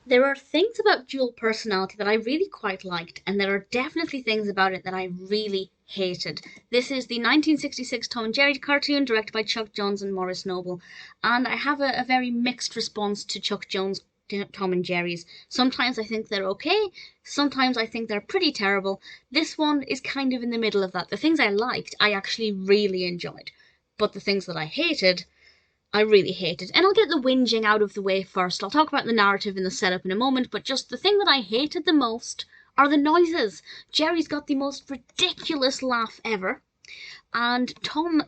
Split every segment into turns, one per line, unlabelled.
There are things about dual personality that I really quite liked, and there are definitely things about it that I really hated. This is the 1966 Tom and Jerry cartoon directed by Chuck Jones and Maurice Noble, and I have a very mixed response to Chuck Jones' Tom and Jerry's. Sometimes I think they're okay, sometimes I think they're pretty terrible. This one is kind of in the middle of that. The things I liked, I actually really enjoyed, but the things that I hated, I really hated. And I'll get the whinging out of the way first. I'll talk about the narrative and the setup in a moment, but just the thing that I hated the most are the noises. Jerry's got the most ridiculous laugh ever, and Tom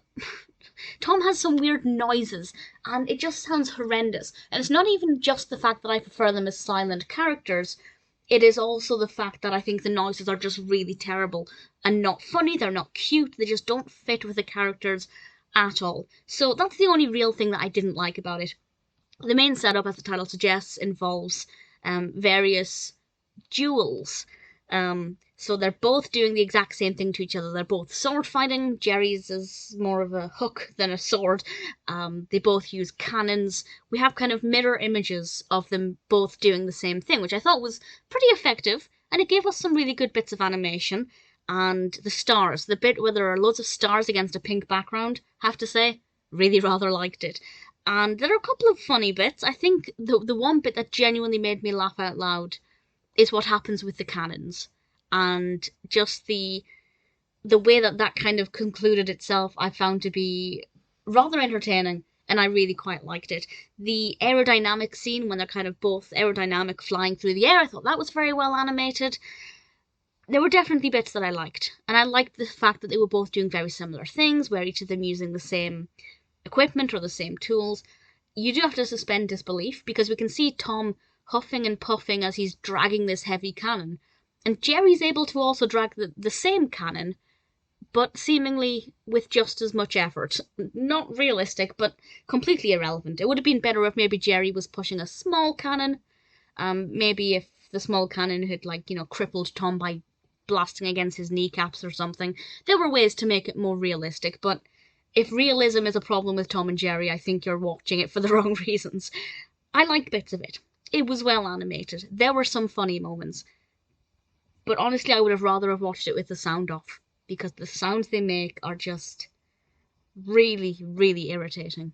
has some weird noises, and it just sounds horrendous. And it's not even just the fact that I prefer them as silent characters, it is also the fact that I think the noises are just really terrible and not funny, they're not cute, they just don't fit with the characters at all. So that's the only real thing that I didn't like about it. The main setup, as the title suggests, involves various duels. So they're both doing the exact same thing to each other. They're both sword fighting. Jerry's is more of a hook than a sword. They both use cannons. We have kind of mirror images of them both doing the same thing, which I thought was pretty effective, and it gave us some really good bits of animation. And the stars, the bit where there are loads of stars against a pink background, have to say, really rather liked it. And there are a couple of funny bits. I think the one bit that genuinely made me laugh out loud is what happens with the cannons, and just the way that that kind of concluded itself I found to be rather entertaining, and I really quite liked it. The aerodynamic scene when they're kind of both aerodynamic flying through the air, I thought that was very well animated. There were definitely bits that I liked, and I liked the fact that they were both doing very similar things, where each of them using the same equipment or the same tools. You do have to suspend disbelief because we can see Tom huffing and puffing as he's dragging this heavy cannon, and Jerry's able to also drag the same cannon, but seemingly with just as much effort. Not realistic, but completely irrelevant. It would have been better if maybe Jerry was pushing a small cannon. Maybe if the small cannon had, like, crippled Tom by blasting against his kneecaps or something. There were ways to make it more realistic, but if realism is a problem with Tom and Jerry, I think you're watching it for the wrong reasons. I liked bits of it. It was well animated. There were some funny moments. But honestly, I would have rather have watched it with the sound off, because the sounds they make are just really, really irritating.